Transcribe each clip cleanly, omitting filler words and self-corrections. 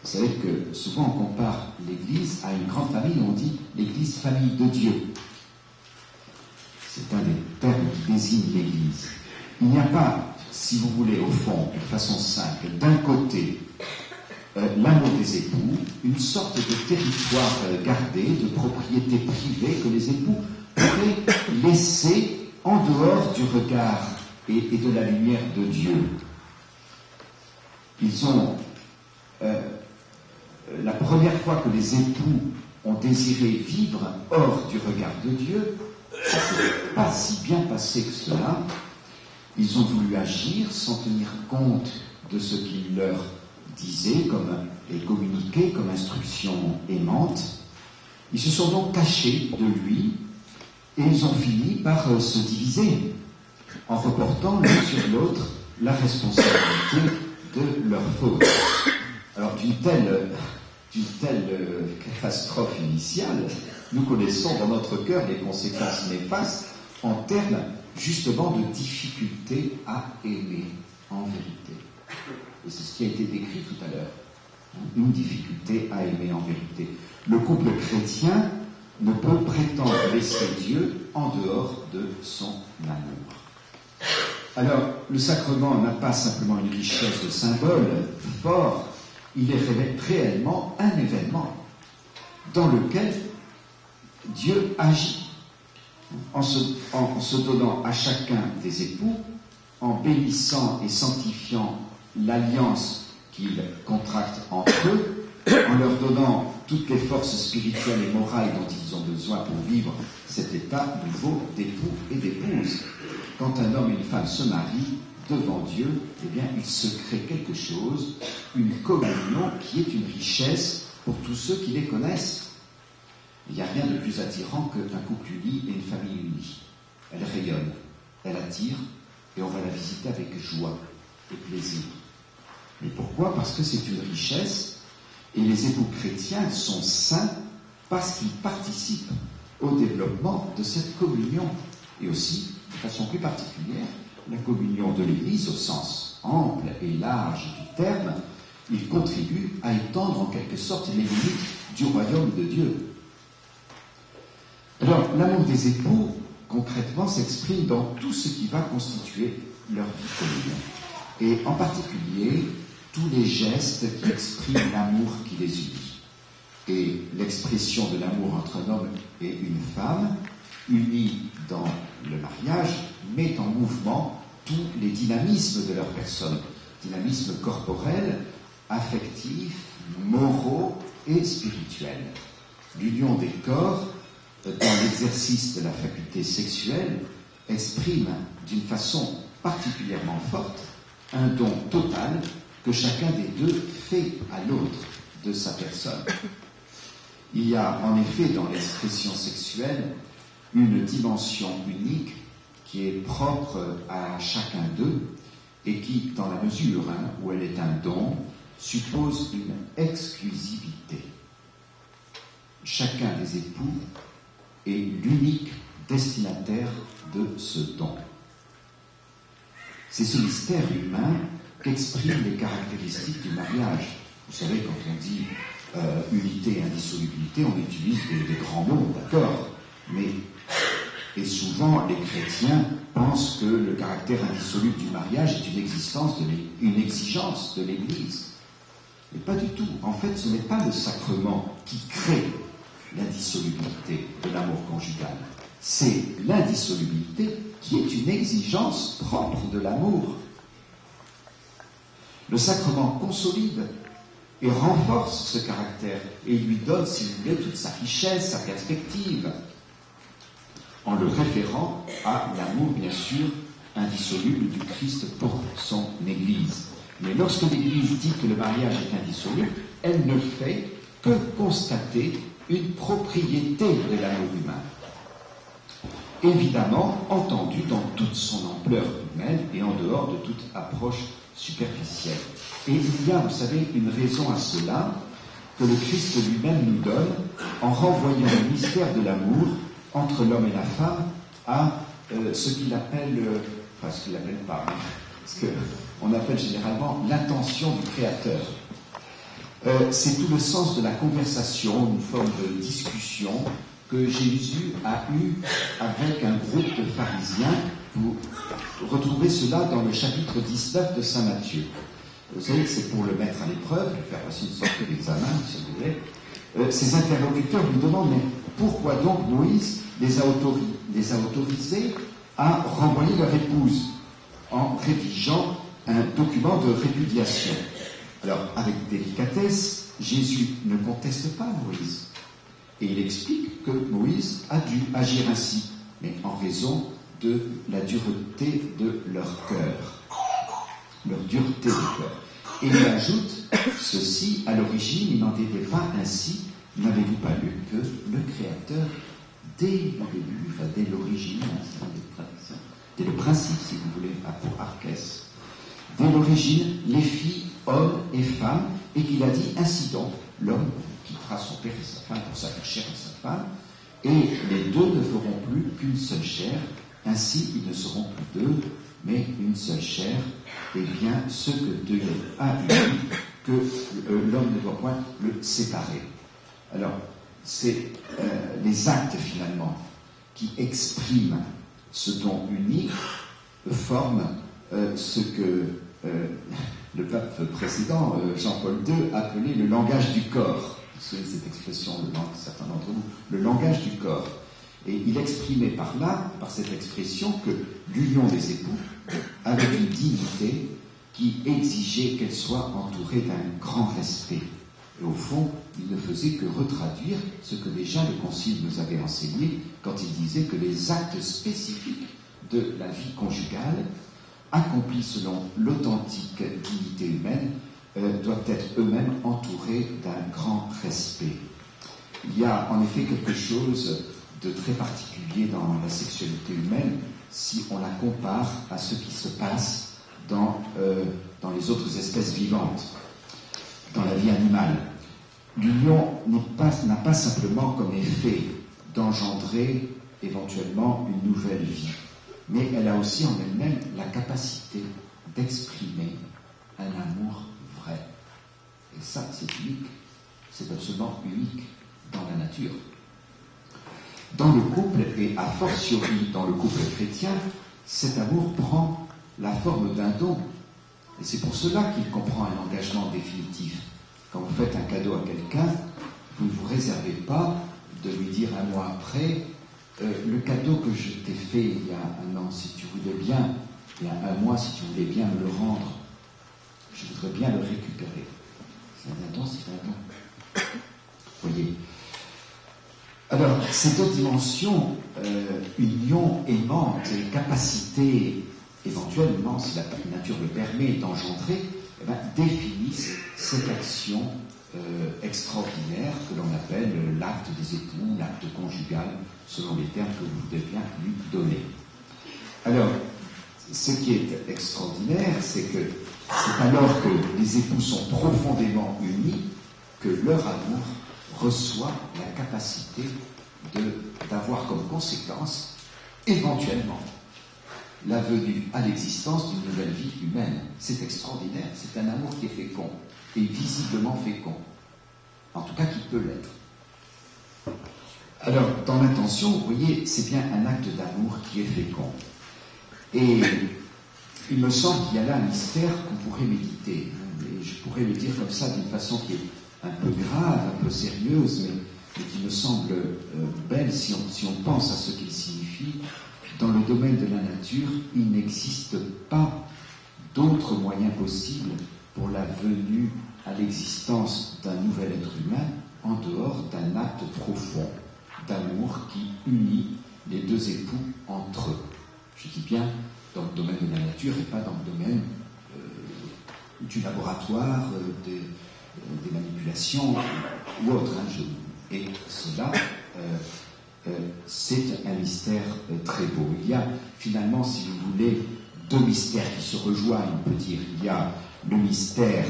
Vous savez que souvent on compare l'Église à une grande famille, on dit l'Église famille de Dieu. C'est un des termes qui désigne l'Église. Il n'y a pas, si vous voulez, au fond, de façon simple, d'un côté, l'amour des époux, une sorte de territoire gardé, de propriété privée que les époux pourraient laisser en dehors du regard et de la lumière de Dieu. Ils ont, la première fois que les époux ont désiré vivre hors du regard de Dieu, ça ne s'est pas si bien passé que cela. Ils ont voulu agir sans tenir compte de ce qu'il leur disait et communiquait comme instruction aimante. Ils se sont donc cachés de lui et ils ont fini par se diviser en reportant l'un sur l'autre la responsabilité de leur faute. Alors d'une telle catastrophe initiale, nous connaissons dans notre cœur les conséquences néfastes en termes justement de difficulté à aimer en vérité. Et c'est ce qui a été décrit tout à l'heure. Une difficulté à aimer en vérité. Le couple chrétien ne peut prétendre laisser Dieu en dehors de son amour. Alors, le sacrement n'a pas simplement une richesse de symboles forts, il est réellement un événement dans lequel Dieu agit en se donnant à chacun des époux, en bénissant et sanctifiant l'alliance qu'ils contractent entre eux, en leur donnant toutes les forces spirituelles et morales dont ils ont besoin pour vivre cet état nouveau d'époux et d'épouse. Quand un homme et une femme se marient devant Dieu, eh bien, il se crée quelque chose, une communion qui est une richesse pour tous ceux qui les connaissent. Il n'y a rien de plus attirant qu'un couple uni et une famille unie. Elle rayonne, elle attire, et on va la visiter avec joie et plaisir. Mais pourquoi ? Parce que c'est une richesse, et les époux chrétiens sont saints parce qu'ils participent au développement de cette communion, et aussi, de façon plus particulière, la communion de l'Église au sens ample et large du terme. Ils contribuent à étendre en quelque sorte les limites du royaume de Dieu. Alors, l'amour des époux, concrètement, s'exprime dans tout ce qui va constituer leur vie commune. Et en particulier, tous les gestes qui expriment l'amour qui les unit. Et l'expression de l'amour entre un homme et une femme, unis dans le mariage, met en mouvement tous les dynamismes de leur personne. Dynamismes corporels, affectifs, moraux et spirituels. L'union des corps dans l'exercice de la faculté sexuelle exprime d'une façon particulièrement forte un don total que chacun des deux fait à l'autre de sa personne. Il y a en effet dans l'expression sexuelle une dimension unique qui est propre à chacun d'eux et qui, dans la mesure où elle est un don, suppose une exclusivité. Chacun des époux est l'unique destinataire de ce don. C'est ce mystère humain qu'expriment les caractéristiques du mariage. Vous savez, quand on dit unité et indissolubilité, on utilise des grands mots, d'accord, et souvent les chrétiens pensent que le caractère indissoluble du mariage est une exigence de l'Église. Mais pas du tout. En fait, ce n'est pas le sacrement qui crée l'indissolubilité de l'amour conjugal. C'est l'indissolubilité qui est une exigence propre de l'amour. Le sacrement consolide et renforce ce caractère et lui donne, si vous voulez, toute sa richesse, sa perspective, en le référant à l'amour, bien sûr, indissoluble du Christ pour son Église. Mais lorsque l'Église dit que le mariage est indissoluble, elle ne fait que constater une propriété de l'amour humain. Évidemment, entendu dans toute son ampleur humaine et en dehors de toute approche superficielle. Et il y a, vous savez, une raison à cela que le Christ lui-même nous donne en renvoyant le mystère de l'amour entre l'homme et la femme à ce qu'il appelle, ce qu'il n'appelle pas, ce qu'on appelle généralement l'intention du Créateur. C'est tout le sens de la conversation, une forme de discussion que Jésus a eue avec un groupe de pharisiens. Vous retrouvez cela dans le chapitre 19 de Saint Matthieu. Vous savez que c'est pour le mettre à l'épreuve, lui faire aussi une sorte d'examen, si vous voulez. Ces interlocuteurs lui demandent, mais pourquoi donc Moïse les a autorisés à renvoyer leur épouse en rédigeant un document de répudiation? Alors, avec délicatesse, Jésus ne conteste pas Moïse. Et il explique que Moïse a dû agir ainsi, mais en raison de la dureté de leur cœur. Leur dureté de cœur. Et il ajoute ceci, à l'origine, il n'en était pas ainsi. N'avez-vous pas lu que le Créateur, dès le début, enfin dès l'origine, dès le principe, si vous voulez, pour Archès, dès l'origine, les filles, hommes et femmes, et qu'il a dit ainsi donc, l'homme quittera son père et sa femme pour s'attacher à sa femme, et les deux ne feront plus qu'une seule chair, ainsi ils ne seront plus deux, mais une seule chair, et bien ce que Dieu a uni, que l'homme ne doit point le séparer. Alors, c'est les actes finalement qui expriment ce don unique, forment ce que le pape précédent, Jean-Paul II, appelait le langage du corps. Vous savez cette expression, certains d'entre vous, le langage du corps. Et il exprimait par là, par cette expression, que l'union des époux avait une dignité qui exigeait qu'elle soit entourée d'un grand respect. Et au fond, il ne faisait que retraduire ce que déjà le Concile nous avait enseigné quand il disait que les actes spécifiques de la vie conjugale, accomplis selon l'authentique dignité humaine, doivent être eux-mêmes entourés d'un grand respect. Il y a en effet quelque chose de très particulier dans la sexualité humaine si on la compare à ce qui se passe dans les autres espèces vivantes, dans la vie animale. L'union n'a pas simplement comme effet d'engendrer éventuellement une nouvelle vie, mais elle a aussi en elle-même la capacité d'exprimer un amour vrai. Et ça, c'est unique, c'est absolument unique dans la nature. Dans le couple, et a fortiori dans le couple chrétien, cet amour prend la forme d'un don. Et c'est pour cela qu'il comprend un engagement définitif. Quand vous faites un cadeau à quelqu'un, vous ne vous réservez pas de lui dire un mois après le cadeau que je t'ai fait il y a un an, si tu voulais bien, il y a un mois, si tu voulais bien me le rendre, je voudrais bien le récupérer. C'est un don, c'est un don. Vous voyez. Alors, ces deux dimensions, union aimante et capacité, éventuellement, si la nature le permet, d'engendrer, définissent cette action extraordinaire que l'on appelle l'acte des époux, l'acte conjugal, selon les termes que vous devez bien lui donner. Alors, ce qui est extraordinaire, c'est que c'est alors que les époux sont profondément unis que leur amour reçoit la capacité d'avoir comme conséquence, éventuellement, la venue à l'existence d'une nouvelle vie humaine. C'est extraordinaire, c'est un amour qui est fécond, et visiblement fécond. En tout cas, qui peut l'être. Alors, dans l'intention, vous voyez, c'est bien un acte d'amour qui est fécond. Et il me semble qu'il y a là un mystère qu'on pourrait méditer. Et je pourrais le dire comme ça d'une façon qui est un peu grave, un peu sérieuse, mais qui me semble belle si on pense à ce qu'il signifie. Dans le domaine de la nature, il n'existe pas d'autre moyen possible pour la venue à l'existence d'un nouvel être humain en dehors d'un acte profond d'amour qui unit les deux époux entre eux. Je dis bien dans le domaine de la nature et pas dans le domaine du laboratoire, des manipulations ou autre. Et cela, c'est un mystère très beau. Il y a finalement, si vous voulez, deux mystères qui se rejoignent, on peut dire. Il y a le mystère,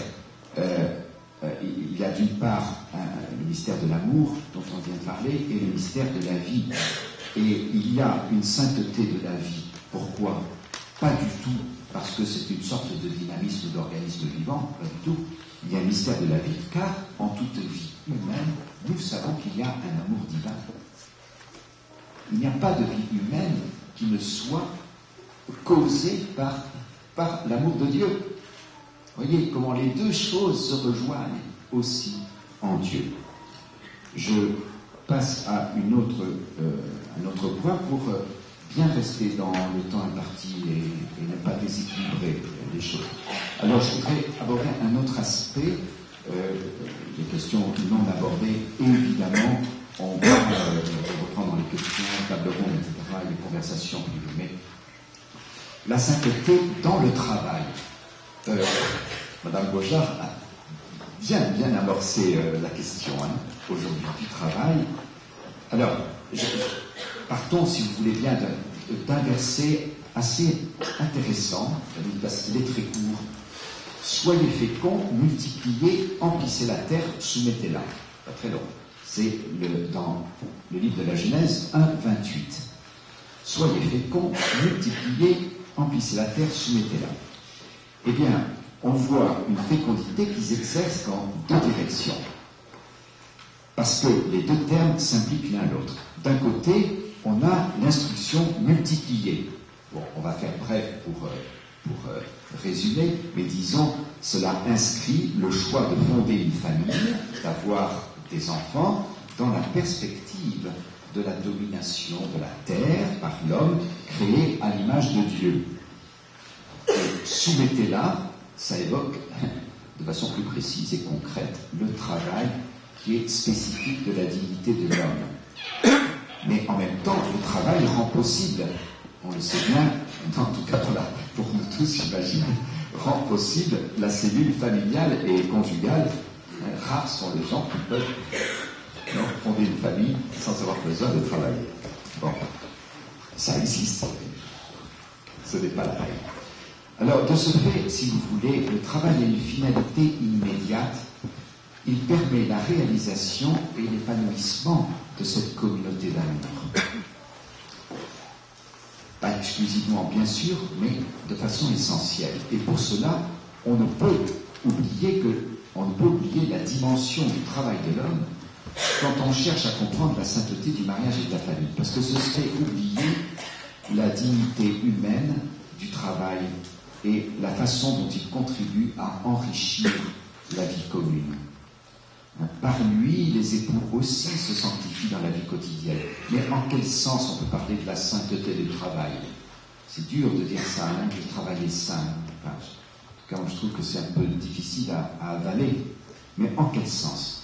il y a d'une part le mystère de l'amour dont on vient de parler et le mystère de la vie. Et il y a une sainteté de la vie. Pourquoi ? Pas du tout parce que c'est une sorte de dynamisme d'organisme vivant, pas du tout, Il y a un mystère de la vie, car en toute vie humaine, nous savons qu'il y a un amour divin. Il n'y a pas de vie humaine qui ne soit causée par l'amour de Dieu. Voyez comment les deux choses se rejoignent aussi en Dieu. Je passe à un autre point pour bien rester dans le temps imparti et ne pas déséquilibrer les choses. Alors, je voudrais aborder un autre aspect, des questions non abordées, et évidemment, on va reprendre les questions, table ronde, etc., les conversations privées. Mais la sainteté dans le travail. Madame Beaujard a bien amorcé la question aujourd'hui du travail. Alors, partons, si vous voulez bien, d'un verset assez intéressant, parce qu'il est très court. Soyez féconds, multipliez, emplissez la terre, soumettez-la. Pas très long. C'est dans le livre de la Genèse 1, 28. Soyez féconds, multipliez, emplissez la terre, soumettez-la. Eh bien, on voit une fécondité qui s'exerce dans deux directions. Parce que les deux termes s'impliquent l'un l'autre. D'un côté, on a l'instruction multipliée. Bon, on va faire bref pour résumer, mais disons, cela inscrit le choix de fonder une famille, d'avoir des enfants, dans la perspective de la domination de la terre par l'homme, créé à l'image de Dieu. Et soumettez-la, ça évoque de façon plus précise et concrète le travail qui est spécifique de la dignité de l'homme. Mais en même temps, le travail rend possible, on le sait bien, en tout cas pour nous tous, j'imagine, rend possible la cellule familiale et conjugale. Rares sont les gens qui peuvent fonder une famille sans avoir besoin de travailler. Bon, ça existe. Ce n'est pas la règle. Alors, de ce fait, si vous voulez, le travail a une finalité immédiate. Il permet la réalisation et l'épanouissement de cette communauté d'amour. Pas exclusivement, bien sûr, mais de façon essentielle. Et pour cela, on ne peut oublier la dimension du travail de l'homme quand on cherche à comprendre la sainteté du mariage et de la famille. Parce que ce serait oublier la dignité humaine du travail et la façon dont il contribue à enrichir la vie commune. Par lui, les époux aussi se sanctifient dans la vie quotidienne. Mais en quel sens on peut parler de la sainteté du travail? C'est dur de dire ça, que le travail est saint. Enfin, en tout cas, je trouve que c'est un peu difficile à avaler. Mais en quel sens?